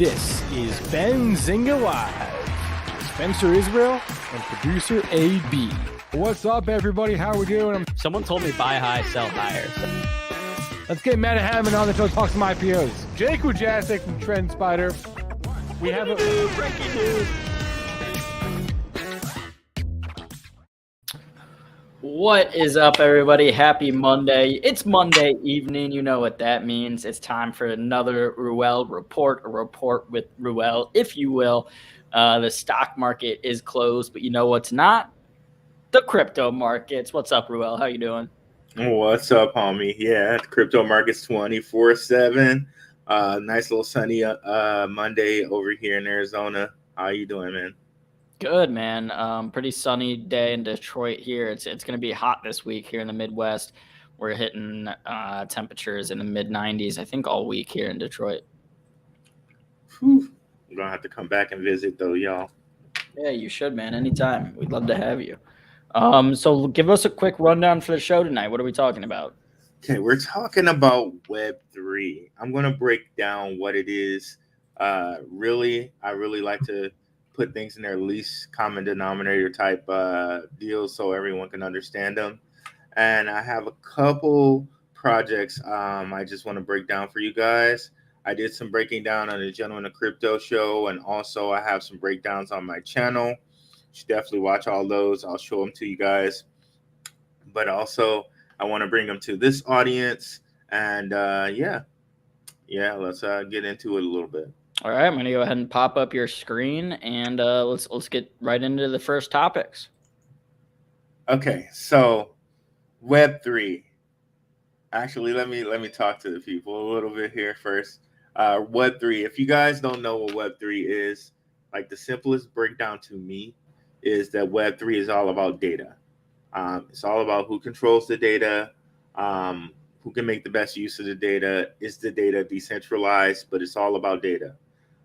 This is Benzinga Live. Spencer Israel and producer AB. What's up, everybody? How we doing? Someone told me buy high, sell higher. Let's get Matt Hammond on the show to talk some IPOs. Jacobi from Trend Spider. We have a breaking news. What is up, everybody? Happy Monday. It's Monday evening. You know what that means. It's time for another Ruell report, a report with Ruell, if you will. The stock market is closed, but you know what's not? The crypto markets. What's up, Ruell? How you doing? What's up, homie? Yeah, crypto markets 24/7. Nice little sunny Monday over here in Arizona. How you doing, man? Good, man. Pretty sunny day in Detroit here. It's going to be hot this week here in the Midwest. We're hitting temperatures in the mid-90s, I think, all week here in Detroit. Whew. I'm going to have to come back and visit, though, y'all. Yeah, you should, man. Anytime. We'd love to have you. So give us a quick rundown for the show tonight. What are we talking about? Okay, we're talking about Web3. I'm going to break down what it is. I really like to put things in their least common denominator type deals so everyone can understand them. And I have a couple projects I just want to break down for you guys. I did some breaking down on the Gentleman of Crypto show, and also I have some breakdowns on my channel. You should definitely watch all those. I'll show them to you guys. But also, I want to bring them to this audience. And yeah, let's get into it a little bit. All right, I'm going to go ahead and pop up your screen, and let's get right into the first topics. Okay, so Web3. Actually, let me talk to the people a little bit here first. Web3. If you guys don't know what Web3 is, like the simplest breakdown to me is that Web3 is all about data. It's all about who controls the data, who can make the best use of the data. Is the data decentralized? But it's all about data.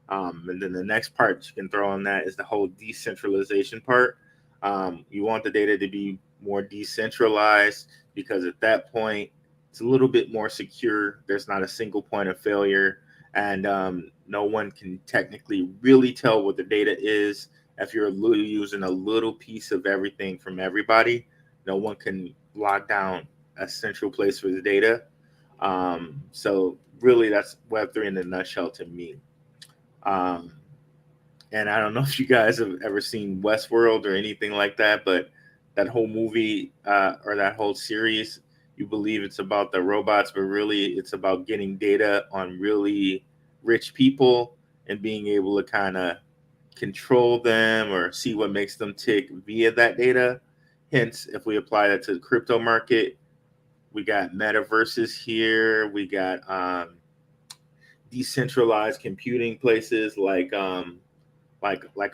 And then the next part you can throw on that is the whole decentralization part. You want the data to be more decentralized because at that point, it's a little bit more secure. There's not a single point of failure, and no one can technically really tell what the data is. If you're using a little piece of everything from everybody, no one can lock down a central place for the data. So really, that's Web3 in a nutshell to me. And I don't know if you guys have ever seen Westworld or anything like that, but that whole movie or that whole series, you believe it's about the robots, but really it's about getting data on really rich people and being able to kind of control them or see what makes them tick via that data. Hence, if we apply that to the crypto market, we got metaverses here. We got decentralized computing places like a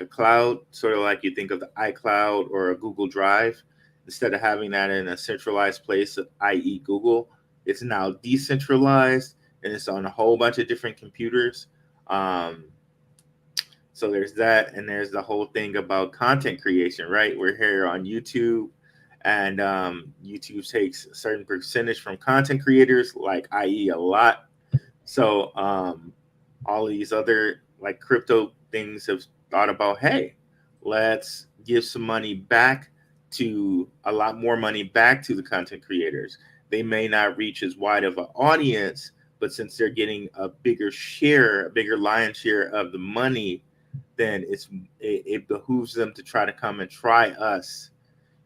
cloud, sort of like you think of the iCloud or a Google Drive. Instead of having that in a centralized place, i.e. Google, it's now decentralized and it's on a whole bunch of different computers. So there's that, and there's the whole thing about content creation, right? We're here on YouTube, and YouTube takes a certain percentage from content creators, like i.e. a lot. So all these other like crypto things have thought about, hey, let's give some money back to a lot more money back to the content creators. They may not reach as wide of an audience, but since they're getting a bigger lion's share of the money, then it behooves them to try to come and try us,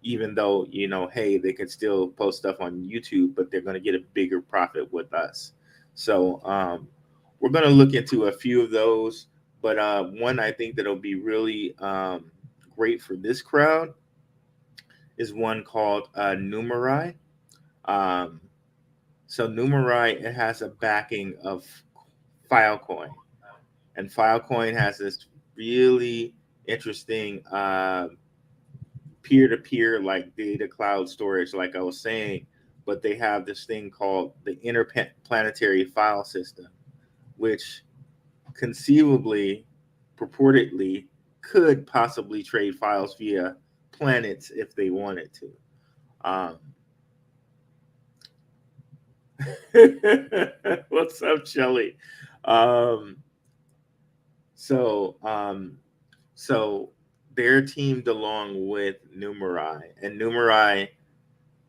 even though, hey, they can still post stuff on YouTube, but they're going to get a bigger profit with us. So we're going to look into a few of those, but one I think that'll be really great for this crowd is one called Numeraire. So Numeraire, it has a backing of Filecoin, and Filecoin has this really interesting peer-to-peer like data cloud storage, like I was saying, but they have this thing called the interplanetary file system, which conceivably, purportedly, could possibly trade files via planets if they wanted to. What's up, Shelly? So they're teamed along with Numeraire, and Numeraire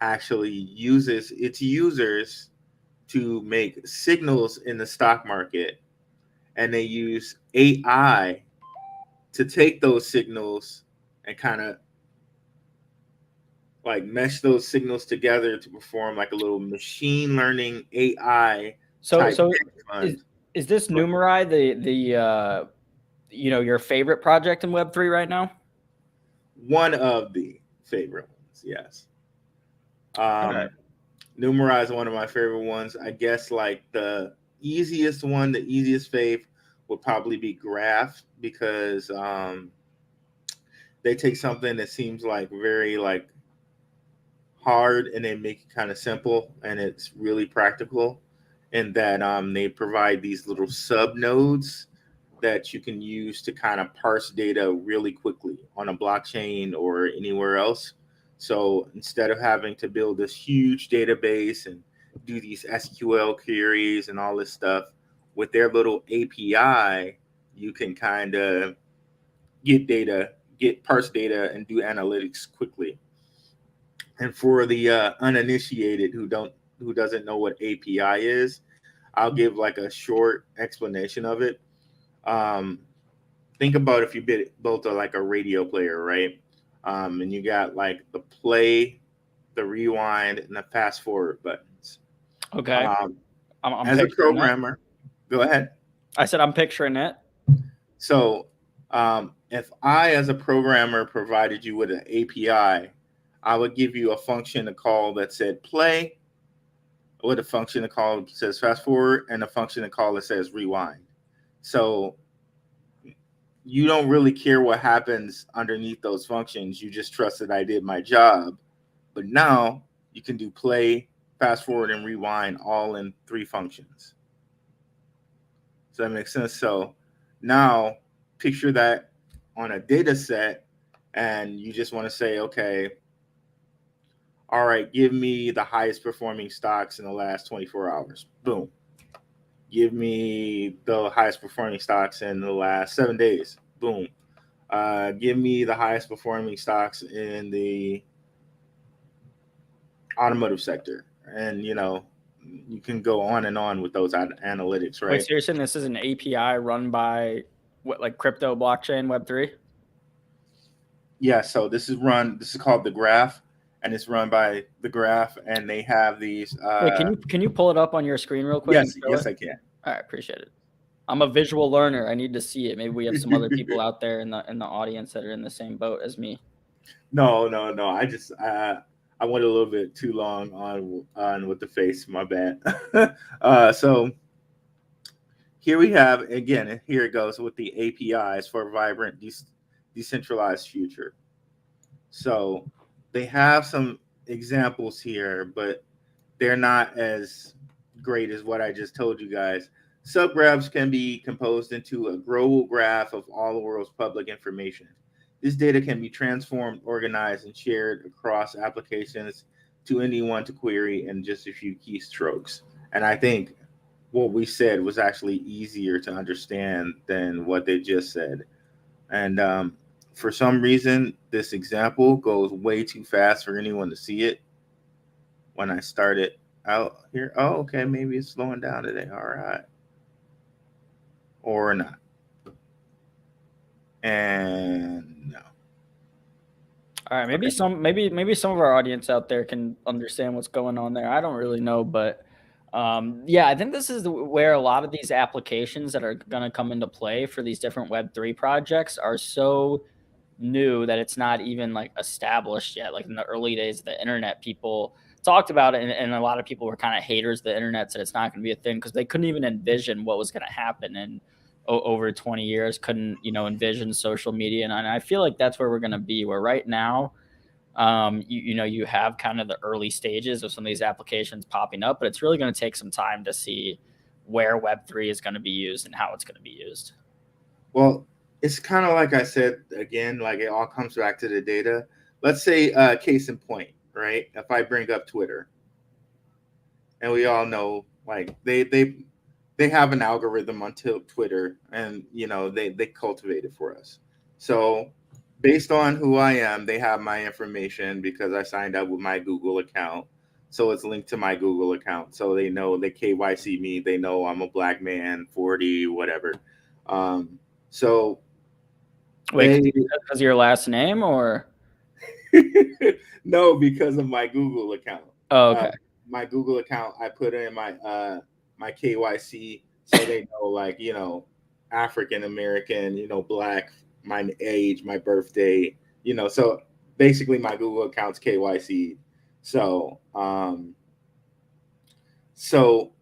actually uses its users to make signals in the stock market, and they use AI to take those signals and kind of like mesh those signals together to perform like a little machine learning AI type So fund. is this Numeraire the your favorite project in Web3 right now? One of the favorite ones, yes. Okay. Numeraire is one of my favorite ones. I guess like the easiest one, the easiest fave would probably be Graph, because they take something that seems like very like hard and they make it kind of simple, and it's really practical in that they provide these little sub nodes that you can use to kind of parse data really quickly on a blockchain or anywhere else. So instead of having to build this huge database and do these SQL queries and all this stuff, with their little API, you can kind of get parse data and do analytics quickly. And for the uninitiated who doesn't know what API is, I'll give like a short explanation of it. Um, think about if you built like a radio player, right? And you got like the play, the rewind, and the fast forward buttons. Okay. I'm As a picturing it. programmer, go ahead. I said I'm picturing it. So if I, as a programmer, provided you with an API, I would give you a function to call that said play, with a function to call that says fast forward, and a function to call that says rewind. So you don't really care what happens underneath those functions. You just trust that I did my job. But now you can do play, fast forward, and rewind all in 3 functions. Does that make sense? So now picture that on a data set, and you just want to say, okay, all right, give me the highest performing stocks in the last 24 hours. Boom. Give me the highest performing stocks in the last 7 days. Boom. Give me the highest performing stocks in the automotive sector. And, you can go on and on with those analytics, right? Wait, so you're saying this is an API run by what, like crypto, blockchain, Web3? Yeah, so this is called the Graph, and it's run by the Graph, and they have these. Wait, can you pull it up on your screen real quick? Yes, I can. All right, appreciate it. I'm a visual learner. I need to see it. Maybe we have some other people out there in the audience that are in the same boat as me. No. I just I went a little bit too long on with the face. My bad. So here we have again. Here it goes with the APIs for a vibrant, decentralized future. So they have some examples here, but they're not as great as what I just told you guys. Subgraphs can be composed into a global graph of all the world's public information. This data can be transformed, organized, and shared across applications to anyone to query in just a few keystrokes. And I think what we said was actually easier to understand than what they just said. And for some reason, this example goes way too fast for anyone to see it. When I started out here, oh, okay, maybe it's slowing down today. All right. Or not. And no. All right, maybe some of our audience out there can understand what's going on there. I don't really know, but yeah, I think this is where a lot of these applications that are going to come into play for these different Web3 projects are so new that it's not even like established yet. Like in the early days of the internet, people talked about it, and a lot of people were kind of haters of the internet, said it's not going to be a thing because they couldn't even envision what was going to happen. And over 20 years couldn't envision social media, and I feel like that's where we're going to be, where right now you have kind of the early stages of some of these applications popping up, but it's really going to take some time to see where Web3 is going to be used and how it's going to be used. Well, it's kind of like I said again, like it all comes back to the data. Let's say case in point, right? If I bring up Twitter, and we all know like they they have an algorithm on Twitter, and they cultivate it for us. So based on who I am, they have my information because I signed up with my Google account. So it's linked to my Google account. So they know, they KYC me. They know I'm a black man, 40, whatever. So Wait, they because of your last name, or? no, because of my Google account. Oh, Uh, okay. my Google account, I put in my KYC, so they know, like, African American, black, my age, my birthday, so basically my Google account's KYC. So so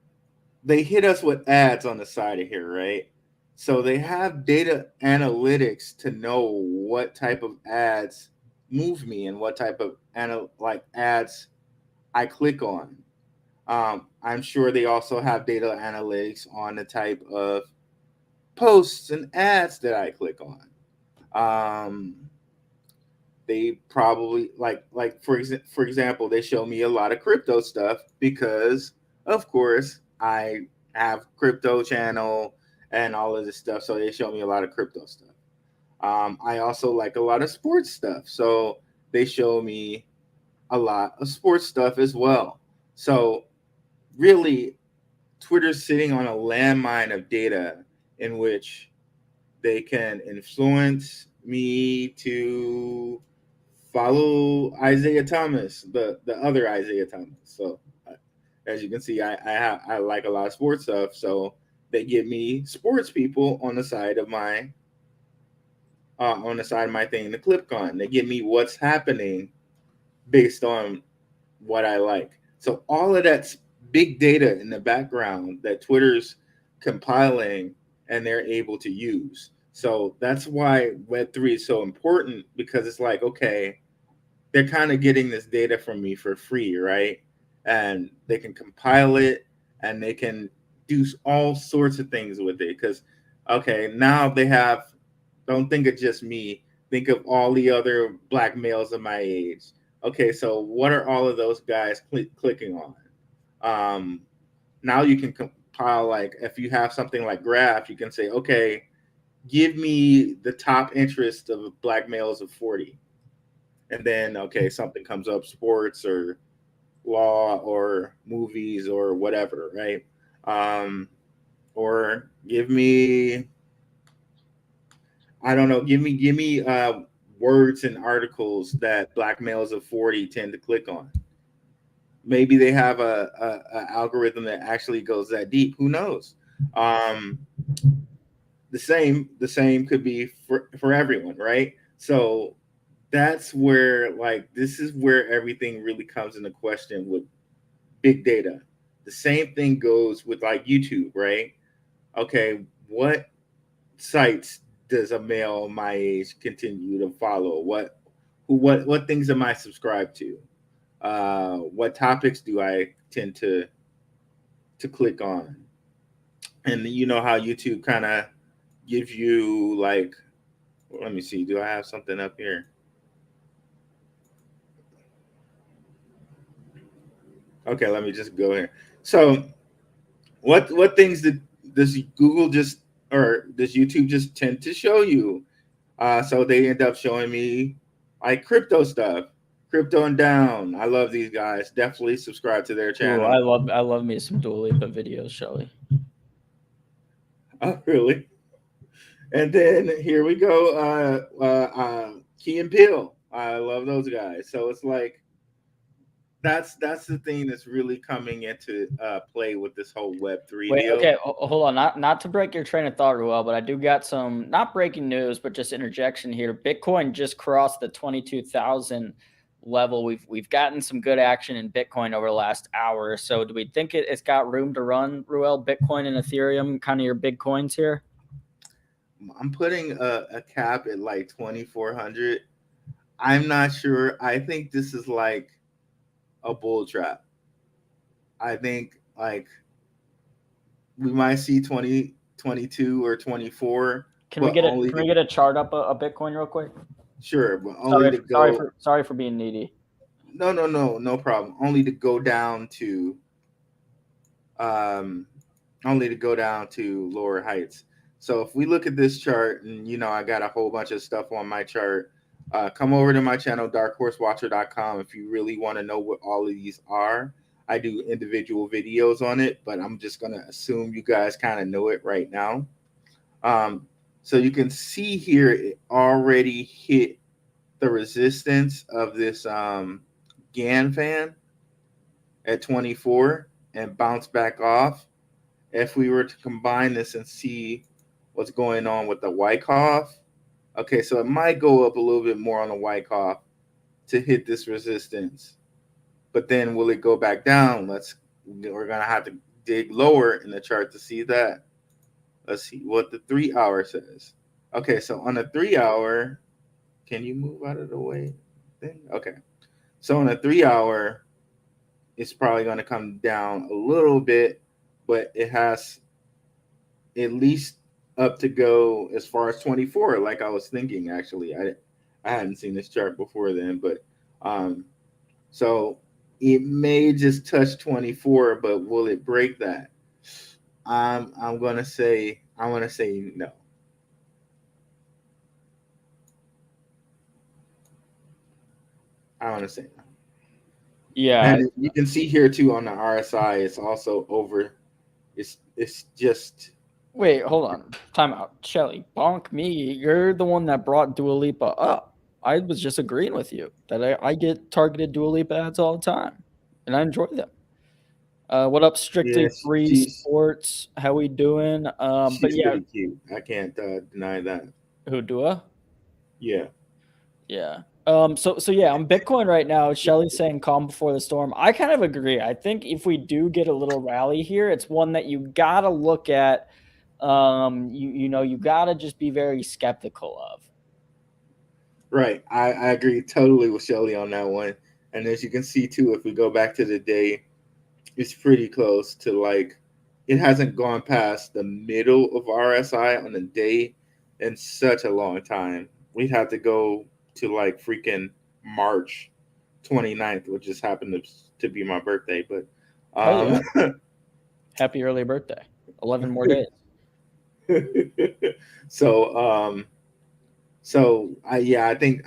they hit us with ads on the side of here, right? So they have data analytics to know what type of ads move me and what type of ads I click on. I'm sure they also have data analytics on the type of posts and ads that I click on. They probably for example, they show me a lot of crypto stuff because, of course, I have crypto channel and all of this stuff, so they show me a lot of crypto stuff. I also like a lot of sports stuff, so they show me a lot of sports stuff as well. So really, Twitter's sitting on a landmine of data in which they can influence me to follow Isaiah Thomas, the other Isaiah Thomas. So as you can see, I like a lot of sports stuff. So they give me sports people on the side of my thing to click on. They give me what's happening based on what I like. So all of that's big data in the background that Twitter's compiling and they're able to use. So that's why Web3 is so important, because it's like, okay, they're kind of getting this data from me for free, right? And they can compile it and they can do all sorts of things with it. Because, okay, now they have, don't think of just me, think of all the other black males of my age. Okay, so what are all of those guys clicking on? Now you can compile, like, if you have something like Graph, you can say, okay, give me the top interest of black males of 40. And then, okay, something comes up, sports or law or movies or whatever, right? Or give me, I don't know, give me words and articles that black males of 40 tend to click on. Maybe they have a algorithm that actually goes that deep. Who knows? The same could be for everyone, right? So that's where, like, this is where everything really comes into question with big data. The same thing goes with, like, YouTube, right? Okay, what sites does a male my age continue to follow? What things am I subscribed to? What topics do I tend to click on? And you know how YouTube kind of gives you, like, let me see, do I have something up here? Okay, let me just go here. So what things does Google just, or does YouTube just tend to show you? So they end up showing me, like, crypto stuff, Crypto and Down. I love these guys. Definitely subscribe to their Ooh, channel. I love me some Dua Lipa videos, Shelly. Oh, really? And then here we go. Key and Peele. I love those guys. So it's like, that's the thing that's really coming into play with this whole Web3 Wait, deal. okay, hold on. Not to break your train of thought, Ruel, but I do got some, not breaking news, but just interjection here. Bitcoin just crossed the 22,000 level. We've gotten some good action in Bitcoin over the last hour or so. Do we think it's got room to run, Ruel? Bitcoin and Ethereum, kind of your big coins here? I'm putting a cap at like 2,400. I'm not sure. I think this is like a bull trap. I think, like, we might see 2022 or 24, Can we but get it? only Can we get a chart up a Bitcoin real quick? sure, but only to go. Sorry for being needy. No problem. Only to go down to um only to go down to lower heights. So if we look at this chart, and I got a whole bunch of stuff on my chart, come over to my channel, darkhorsewatcher.com, if you really want to know what all of these are. I do individual videos on it, but I'm just going to assume you guys kind of know it right now. So you can see here, it already hit the resistance of this GAN fan at 24 and bounce back off. If we were to combine this and see what's going on with the Wyckoff, okay, so it might go up a little bit more on the Wyckoff to hit this resistance. But then will it go back down? We're gonna have to dig lower in the chart to see that. Let's see what the 3 hour says. Okay, so on the 3 hour, can you move out of the way thing? Okay. So on a 3 hour, it's probably going to come down a little bit, but it has at least up to go as far as 24, like I was thinking. Actually, I hadn't seen this chart before then, but so it may just touch 24, but will it break that? I'm gonna say no. I want to say no. Yeah, And you can see here too on the RSI, it's also over. It's just. wait, hold on. Time out. Shelly, bonk me. You're the one that brought Dua Lipa up. I was just agreeing with you that I get targeted Dua Lipa ads all the time, and I enjoy them. What up, Strictly Yes, Free Sports? How we doing? But she's yeah, pretty cute. I can't deny that. who Dua? Yeah. Yeah. So yeah, on Bitcoin right now, Shelly's saying calm before the storm. I kind of agree. I think if we do get a little rally here, it's one that you gotta look at. You gotta just be very skeptical of. Right. I agree totally with Shelly on that one. And as you can see too, if we go back to the day, it's pretty close to it hasn't gone past the middle of RSI on the day in such a long time. We'd have to go to freaking March 29th, which just happened to be my birthday. But Oh yeah. Happy early birthday. 11 more days. So I think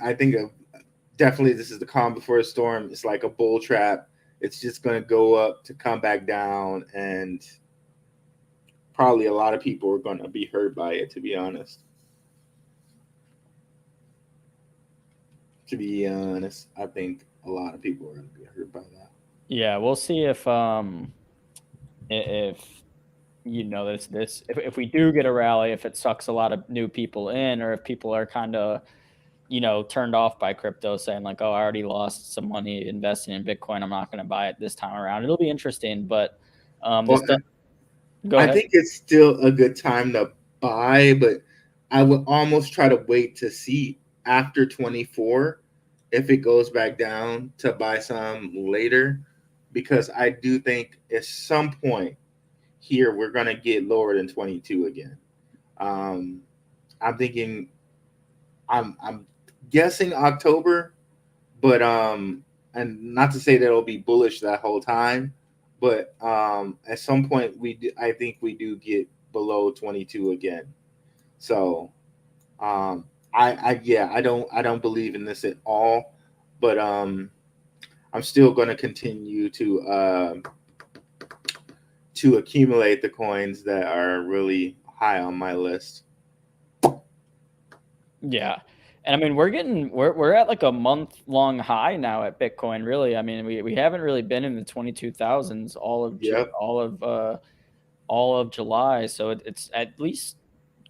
definitely this is the calm before the storm. It's like a bull trap. It's just going to go up to come back down, and probably a lot of people are going to be hurt by it, to be honest. I think a lot of people are going to be hurt by that. Yeah, we'll see if if we do get a rally, if it sucks a lot of new people in, or if people are kind of turned off by crypto, saying like, oh, I already lost some money investing in Bitcoin, I'm not going to buy it this time around. It'll be interesting, but go ahead. I think it's still a good time to buy, but I would almost try to wait to see after 24 if it goes back down to buy some later, because I do think at some point here we're going to get lower than 22 again. I'm thinking, I'm guessing October, but and not to say that it'll be bullish that whole time, but at some point I think we do get below 22 again. So I don't believe in this at all, but I'm still going to continue to accumulate the coins that are really high on my list. Yeah. And I mean, we're at like a month-long high now at Bitcoin, really. I mean, we haven't really been in the 22,000s all of July. So it's at least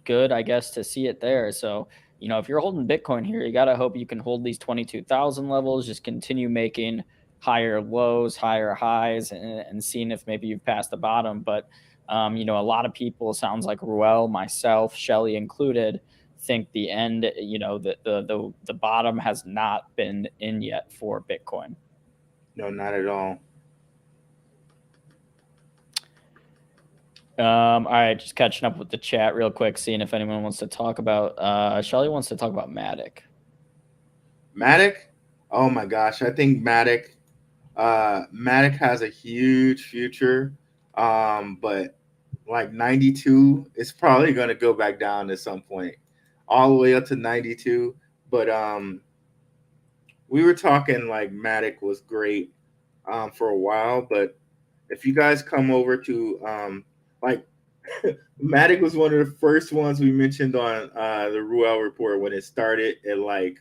good, I guess, to see it there. So, if you're holding Bitcoin here, you got to hope you can hold these 22,000 levels, just continue making higher lows, higher highs, and seeing if maybe you've passed the bottom. But, a lot of people, sounds like Ruell, myself, Shelly included, think the end, the bottom has not been in yet for Bitcoin. No, not at all. All right, just catching up with the chat real quick, seeing if anyone wants to talk about. Shelly wants to talk about Matic. Matic? Oh my gosh, I think Matic has a huge future, but like 92. It's probably going to go back down at some point, all the way up to 92. But we were talking like Matic was great for a while, but if you guys come over to like Matic was one of the first ones we mentioned on the Ruell report when it started at like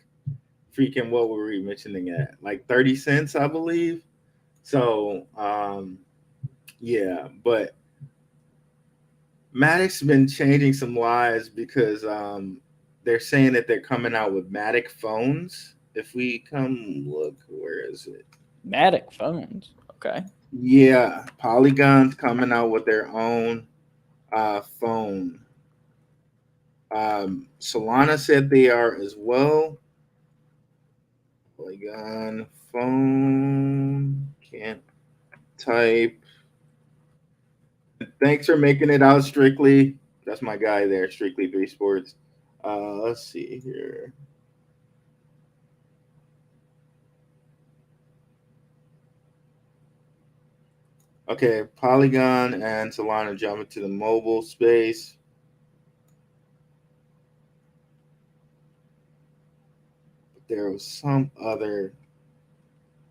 freaking, what were we mentioning at? Like 30 cents, I believe. So yeah, but Matic's been changing some lives because they're saying that they're coming out with Matic phones. If we come look, where is it? Matic phones. Okay. Yeah, Polygon's coming out with their own phone. Solana said they are as well. Polygon phone, can't type. Thanks for making it out, Strictly. That's my guy there, Strictly 3 Sports. Let's see here. Okay, Polygon and Solana jump into the mobile space. But there was some other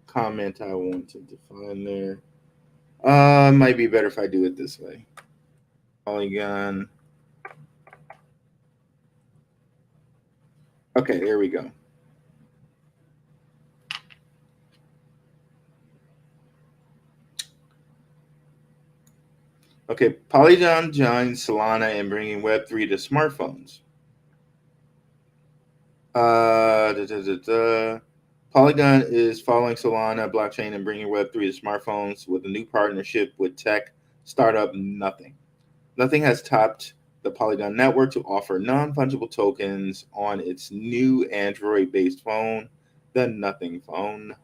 comment I wanted to find there. It might be better if I do it this way. Polygon. Okay, there we go. Okay, Polygon joins Solana in bringing Web3 to smartphones. Polygon is following Solana blockchain and bringing Web3 to smartphones with a new partnership with tech startup Nothing. Nothing has topped the Polygon network to offer non-fungible tokens on its new Android-based phone, the Nothing phone.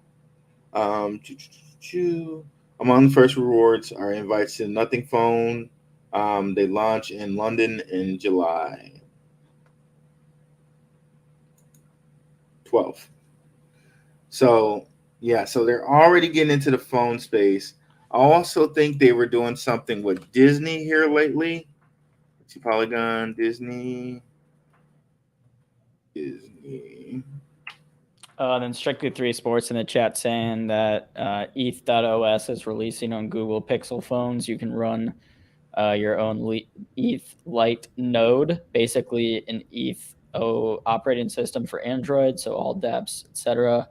Among the first rewards are invites to Nothing phone. They launch in London in July 12th. So yeah, so they're already getting into the phone space. I also think they were doing something with Disney here lately. Let's see, Polygon, Disney. Then Strictly 3 Sports in the chat saying that ETH.os is releasing on Google Pixel phones. You can run your own ETH Lite node, basically an ETH operating system for Android, so all dApps, etc.,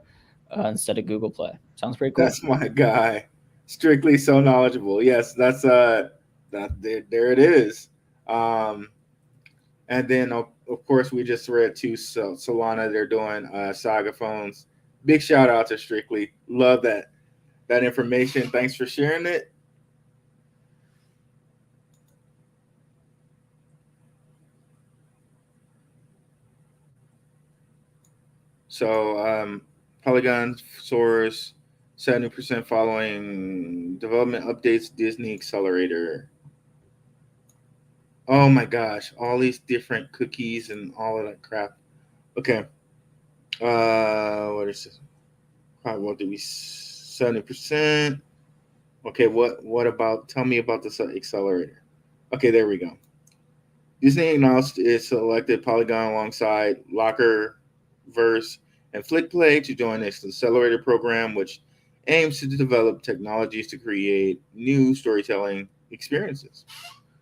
instead of Google Play. Sounds pretty cool. That's my guy. Strictly so knowledgeable. Yes, that's there it is. And then of course we just read too, Solana, they're doing Saga phones. Big shout out to Strictly. Love that information. Thanks for sharing it. So Polygon soars 70% following development updates, Disney Accelerator. Oh my gosh, all these different cookies and all of that crap. Okay. What is this? What did we 70%? Okay, what about, tell me about the accelerator. Okay, there we go. Disney announced it selected Polygon alongside Lockerverse and FlickPlay to join its accelerator program, which aims to develop technologies to create new storytelling experiences.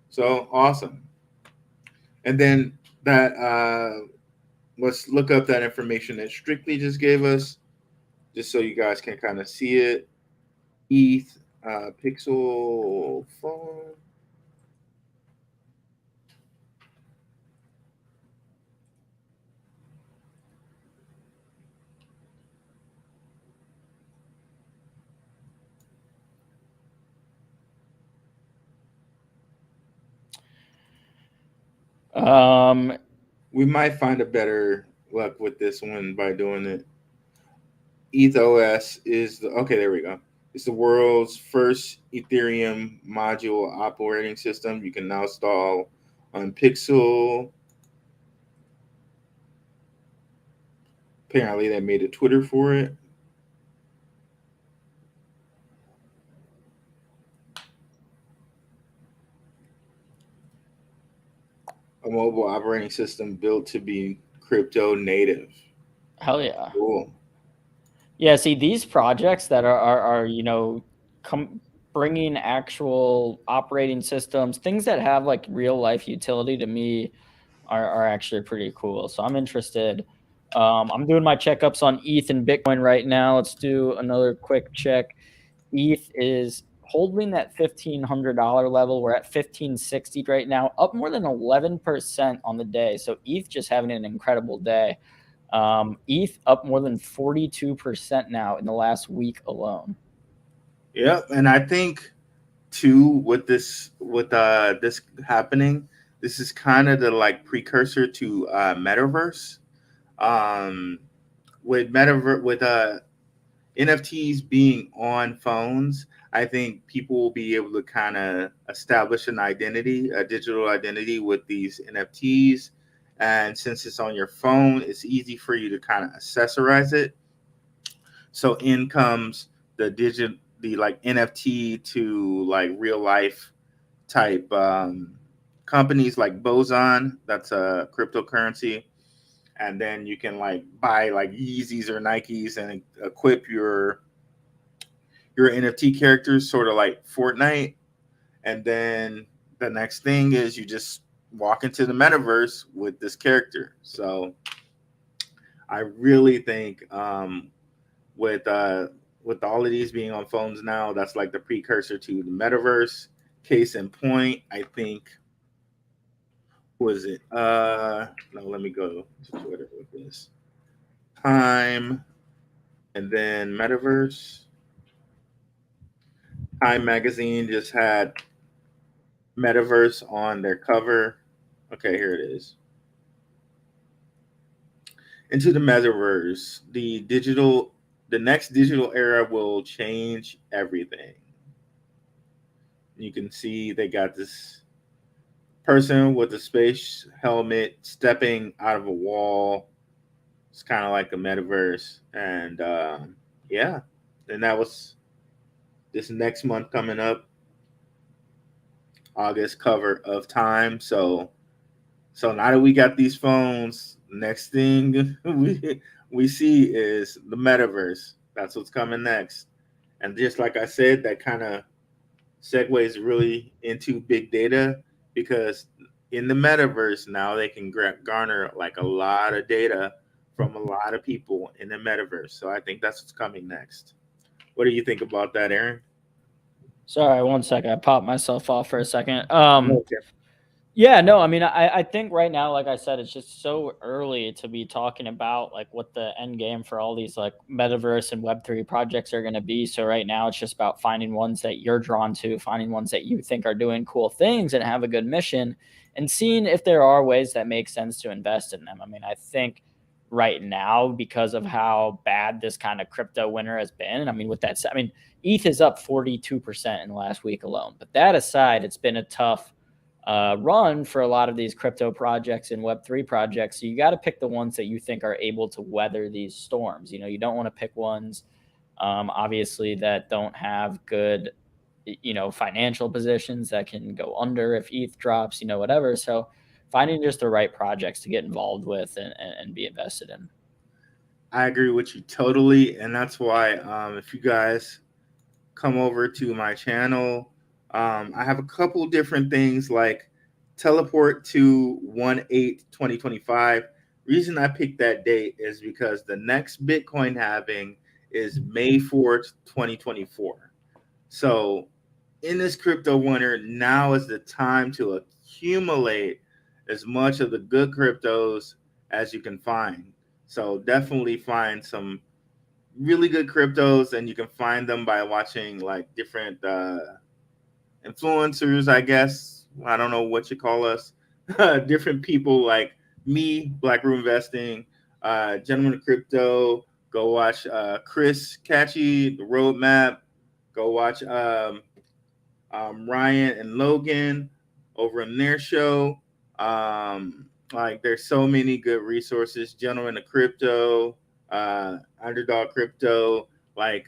So awesome. And then that let's look up that information that Strictly just gave us, just so you guys can kind of see it. ETH Pixel phone. We might find a better luck with this one by doing it. ETHOS is okay, there we go. It's the world's first Ethereum module operating system. You can now install on Pixel. Apparently, they made a Twitter for it. mobile operating system built to be crypto native. Hell yeah. Cool. Yeah, see, these projects that are bringing actual operating systems, things that have like real life utility to me are actually pretty cool. So I'm interested. I'm doing my checkups on ETH and Bitcoin right now. Let's do another quick check. ETH is holding that $1,500 level. We're at 1560 right now, up more than 11% on the day. So ETH just having an incredible day. ETH up more than 42% now in the last week alone. Yeah, and I think too with this happening, this is kind of the like precursor to metaverse. With NFTs being on phones, I think people will be able to kind of establish an identity, a digital identity with these NFTs. And since it's on your phone, it's easy for you to kind of accessorize it. So in comes the like NFT to like real life type companies like Boson, that's a cryptocurrency. And then you can like buy like Yeezys or Nikes and equip your NFT characters, sort of like Fortnite. And then the next thing is you just walk into the metaverse with this character. So I really think with all of these being on phones now, that's like the precursor to the metaverse. Case in point, I think, was it? No, let me go to Twitter with this. Time, and then metaverse. Time magazine just had metaverse on their cover. Okay, here it is. Into the metaverse, the next digital era will change everything. You can see they got this person with a space helmet stepping out of a wall. It's kind of like a metaverse, and yeah. And that was this next month coming up, August cover of Time. So now that we got these phones, next thing we see is the metaverse. That's what's coming next. And just like I said, that kind of segues really into big data, because in the metaverse now they can garner like a lot of data from a lot of people in the metaverse. So I think that's what's coming next. What do you think about that, Aaron? Sorry, one second. I popped myself off for a second. Okay. Yeah, no, I mean, I think right now, like I said, it's just so early to be talking about like what the end game for all these like metaverse and Web3 projects are going to be. So right now it's just about finding ones that you're drawn to, finding ones that you think are doing cool things and have a good mission, and seeing if there are ways that make sense to invest in them. I mean, I think right now, because of how bad this kind of crypto winter has been, I mean, with that, I mean, ETH is up 42% in the last week alone. But that aside, it's been a tough run for a lot of these crypto projects and Web3 projects. So you got to pick the ones that you think are able to weather these storms. You know, you don't want to pick ones, obviously, that don't have good, financial positions that can go under if ETH drops, whatever. So finding just the right projects to get involved with and be invested in. I agree with you totally. And that's why if you guys come over to my channel, I have a couple different things like teleport to 1/8/2025. Reason I picked that date is because the next Bitcoin halving is May 4th, 2024. So in this crypto winter, now is the time to accumulate as much of the good cryptos as you can find. So definitely find some really good cryptos, and you can find them by watching like different influencers, I guess. I don't know what you call us. Different people like me, Black Room Investing, Gentleman of Crypto. Go watch Chris Catchy, The Roadmap. Go watch Ryan and Logan over in their show. Like there's so many good resources. Gentleman of Crypto, Underdog Crypto. Like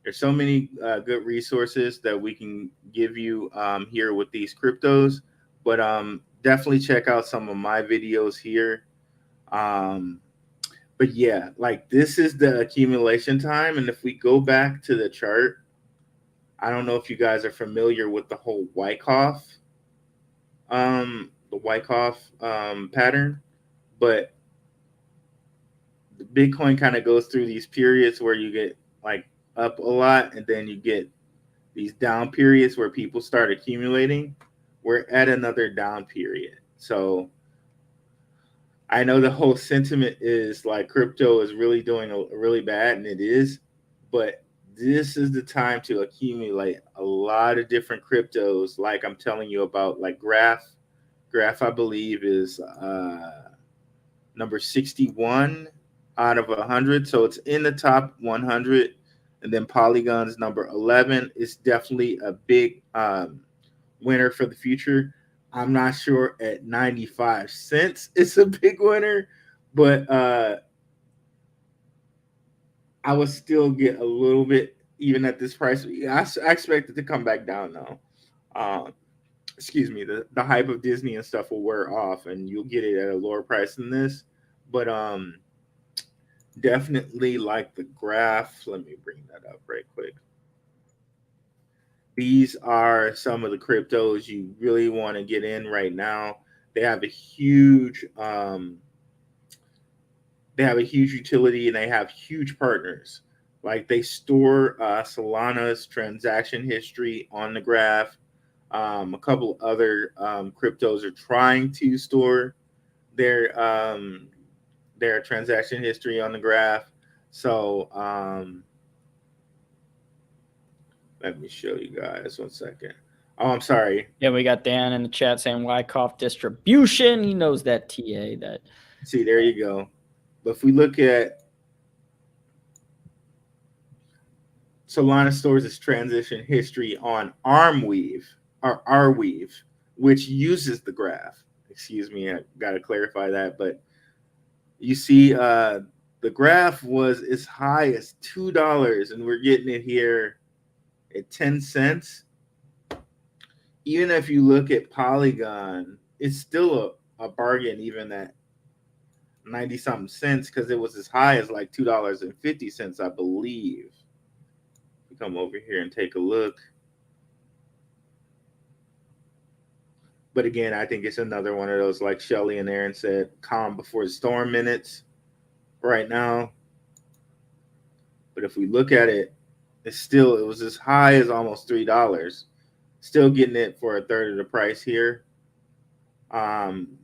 there's so many good resources that we can give you here with these cryptos. But definitely check out some of my videos here. But yeah, like this is the accumulation time. And if we go back to the chart, I don't know if you guys are familiar with the whole Wyckoff pattern, but the Bitcoin kind of goes through these periods where you get like up a lot, and then you get these down periods where people start accumulating. We're at another down period. So I know the whole sentiment is like crypto is really doing really bad, and it is, but this is the time to accumulate a lot of different cryptos. Like I'm telling you about, like Graph, I believe, is number 61 out of 100. So it's in the top 100. And then Polygon's number 11 is definitely a big winner for the future. I'm not sure at 95 cents it's a big winner, but I would still get a little bit even at this price. I expect it to come back down now. Excuse me, the hype of Disney and stuff will wear off and you'll get it at a lower price than this. But definitely like the graph. Let me bring that up right quick. These are some of the cryptos you really want to get in right now. They have a huge utility, and they have huge partners. Like they store Solana's transaction history on the graph. A couple other cryptos are trying to store their transaction history on the graph. So let me show you guys 1 second. Oh, I'm sorry. Yeah, we got Dan in the chat saying Wyckoff distribution. He knows that TA that. See, there you go. But if we look at Solana stores its transition history on Arweave, which uses the graph. Excuse me, I got to clarify that. But you see, the graph was as high as $2, and we're getting it here at 10 cents. Even if you look at Polygon, it's still a bargain, even at 90 something cents, because it was as high as like $2.50, I believe. We come over here and take a look. But again, I think it's another one of those, like Shelly and Aaron said, calm before the storm minutes right now. But if we look at it, it was as high as almost $3. Still getting it for a third of the price here.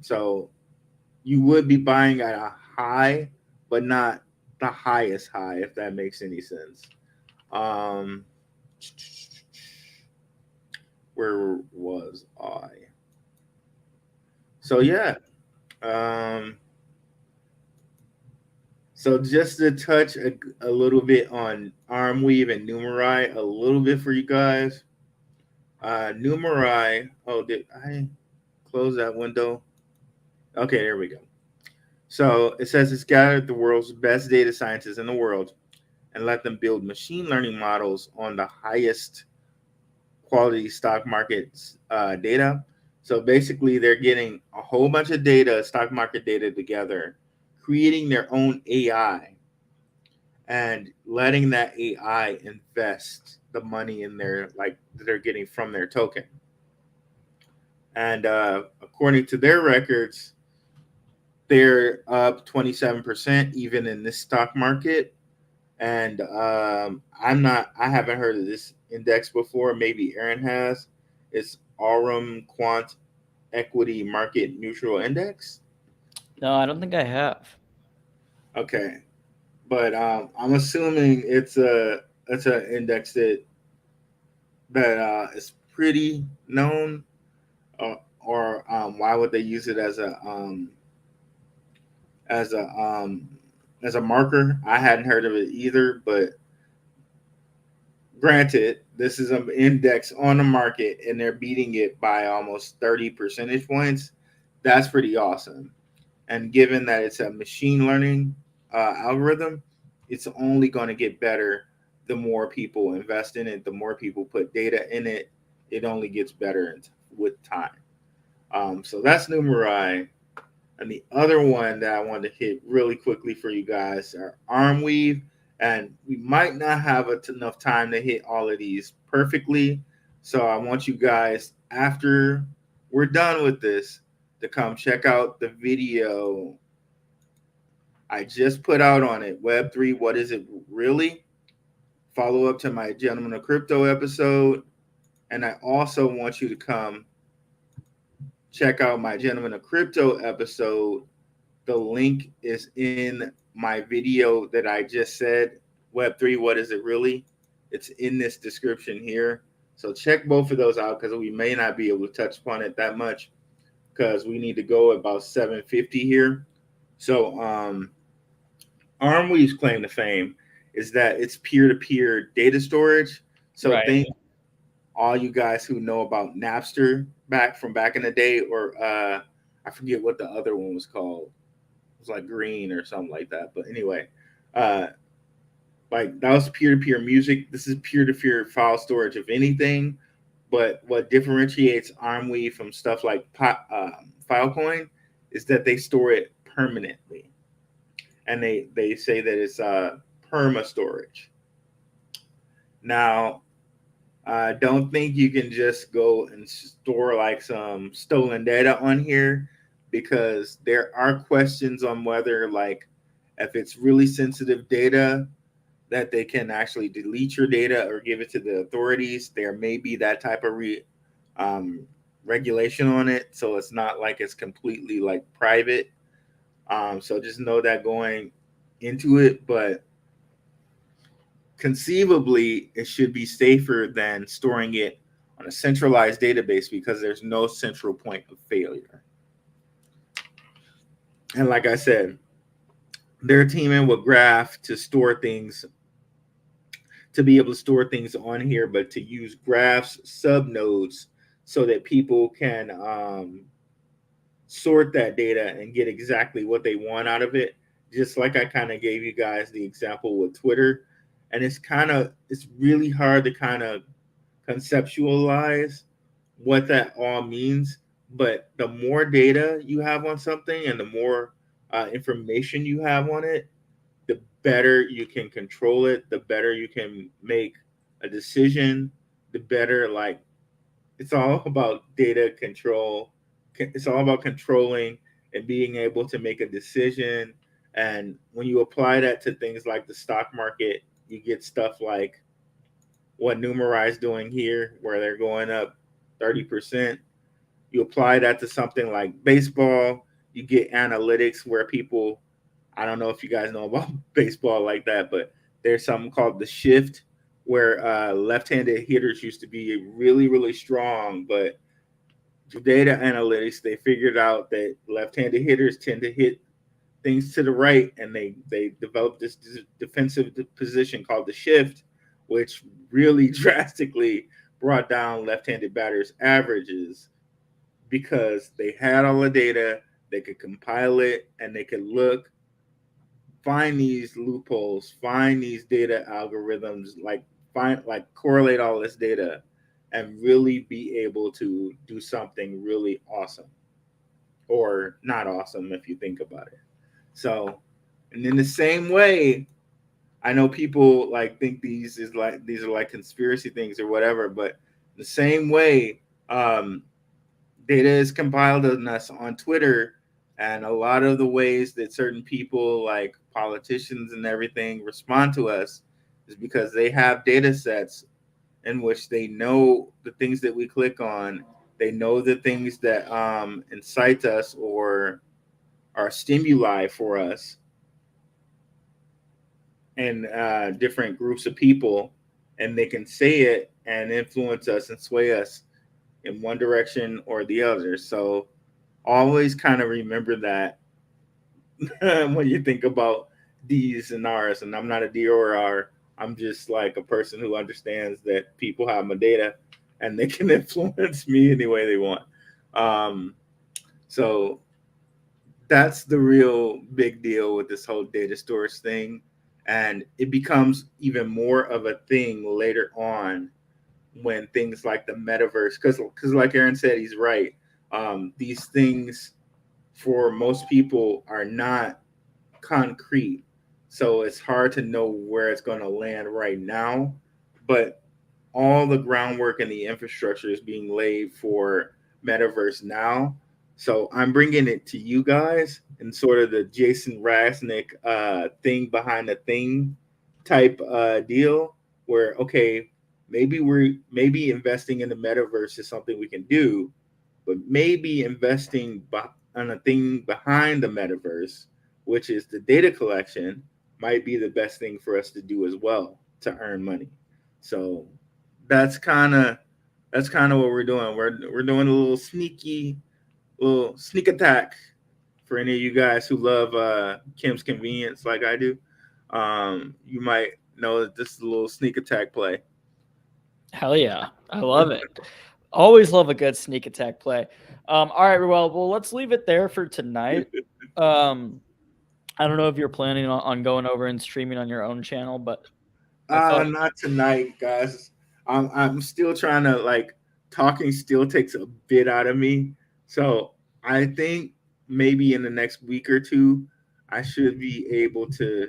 So you would be buying at a high, but not the highest high, if that makes any sense. Where was I? So yeah. So just to touch a little bit on Arweave and Numeraire, a little bit for you guys. Numeraire. Oh, did I close that window? Okay, there we go. So it says it's gathered the world's best data scientists in the world and let them build machine learning models on the highest quality stock market data. So basically, they're getting a whole bunch of data, stock market data together, creating their own AI, and letting that AI invest the money in their that they're getting from their token. And according to their records, they're up 27% even in this stock market. And I haven't heard of this index before. Maybe Aaron has. It's Aurum Quant Equity Market Neutral Index. No, I don't think I have. Okay, but I'm assuming it's an index that is pretty known. Or why would they use it as a marker? I hadn't heard of it either, but granted, this is an index on the market and they're beating it by almost 30 percentage points. That's pretty awesome. And given that it's a machine learning algorithm, it's only going to get better the more people invest in it, the more people put data in it. It only gets better with time. So that's Numeraire. And the other one that I wanted to hit really quickly for you guys are Armweave. And we might not have enough time to hit all of these perfectly. So I want you guys, after we're done with this, to come check out the video I just put out on it. Web3, what is it really? Follow up to my Gentleman of Crypto episode. And I also want you to come check out my Gentleman of Crypto episode. The link is in my video that I just said, Web3, what is it really? It's in this description here. So check both of those out because we may not be able to touch upon it that much because we need to go about 750 here. So Armweave's claim to fame is that it's peer-to-peer data storage. So think all you guys who know about Napster back in the day, or I forget what the other one was called. It was like Green or something like that. But anyway, like that was peer-to-peer music. This is peer-to-peer file storage of anything. But what differentiates Armweave from stuff like Filecoin is that they store it permanently. And they say that it's perma storage. Now, I don't think you can just go and store like some stolen data on here because there are questions on whether, like, if it's really sensitive data, that they can actually delete your data or give it to the authorities. There may be that type of regulation on it, so it's not like it's completely like private. So just know that going into it, but conceivably it should be safer than storing it on a centralized database because there's no central point of failure. And like I said, they're teaming with Graph to store things, to be able to store things on here, but to use Graph's subnodes so that people can sort that data and get exactly what they want out of it. Just like I kind of gave you guys the example with Twitter. And it's really hard to kind of conceptualize what that all means. But the more data you have on something and the more information you have on it, the better you can control it, the better you can make a decision, the better, like, it's all about data control. It's all about controlling and being able to make a decision. And when you apply that to things like the stock market, you get stuff like what Numeraire is doing here, where they're going up 30%. You apply that to something like baseball, you get analytics where people, I don't know if you guys know about baseball like that, but there's something called the shift where left-handed hitters used to be really, really strong, but data analytics, they figured out that left-handed hitters tend to hit things to the right, and they developed this defensive position called the shift, which really drastically brought down left-handed batters' averages because they had all the data, they could compile it, and they could look, find these loopholes, find these data algorithms, like correlate all this data and really be able to do something really awesome, or not awesome if you think about it. So, and in the same way, I know people like think these are like conspiracy things or whatever, but the same way, data is compiled on us on Twitter, and a lot of the ways that certain people, like politicians and everything, respond to us is because they have data sets in which they know the things that we click on, they know the things that incite us or are stimuli for us, and different groups of people, and they can say it and influence us and sway us in one direction or the other. So always kind of remember that when you think about D's and R's. And I'm not a D or R. I'm just like a person who understands that people have my data and they can influence me any way they want. So that's the real big deal with this whole data storage thing. And it becomes even more of a thing later on when things like the metaverse, because like Aaron said, he's right. These things for most people are not concrete, so it's hard to know where it's going to land right now. But all the groundwork and the infrastructure is being laid for metaverse now. So I'm bringing it to you guys in sort of the Jason Rasnick thing behind the thing type deal, where okay, maybe investing in the metaverse is something we can do, but maybe investing on a thing behind the metaverse, which is the data collection, might be the best thing for us to do as well to earn money. So that's kind of what we're doing. We're doing a little sneak attack for any of you guys who love Kim's Convenience like I do. You might know that this is a little sneak attack play. Hell yeah. I love it. Always love a good sneak attack play. All right, well, let's leave it there for tonight. I don't know if you're planning on going over and streaming on your own channel, but not tonight, guys. I'm still trying to talking still takes a bit out of me. So I think maybe in the next week or two, I should be able to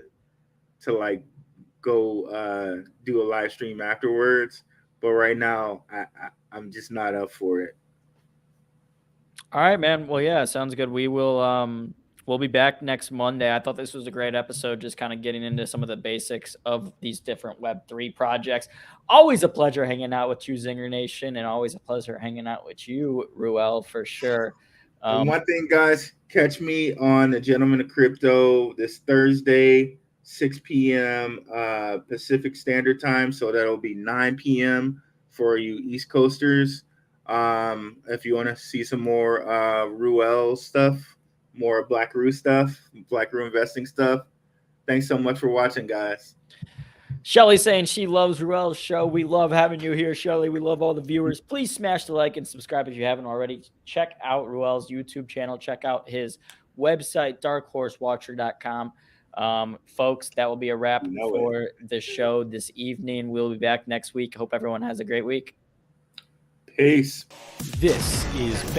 go do a live stream afterwards. But right now, I'm just not up for it. All right, man. Well, yeah, sounds good. We'll be back next Monday. I thought this was a great episode, just kind of getting into some of the basics of these different Web3 projects. Always a pleasure hanging out with you, Zinger Nation, and always a pleasure hanging out with you, Ruell, for sure. And one thing, guys, catch me on the Gentleman of Crypto this Thursday, 6 p.m. Pacific Standard Time. So that'll be 9 p.m. for you East Coasters. If you want to see some more Ruell stuff, more Black Roo stuff, Black Roo investing stuff. Thanks so much for watching, guys. Shelly saying she loves Ruell's show. We love having you here, Shelly. We love all the viewers. Please smash the like and subscribe if you haven't already. Check out Ruell's YouTube channel. Check out his website, darkhorsewatcher.com. Folks, that will be a wrap for the show this evening. We'll be back next week. Hope everyone has a great week. Peace. This is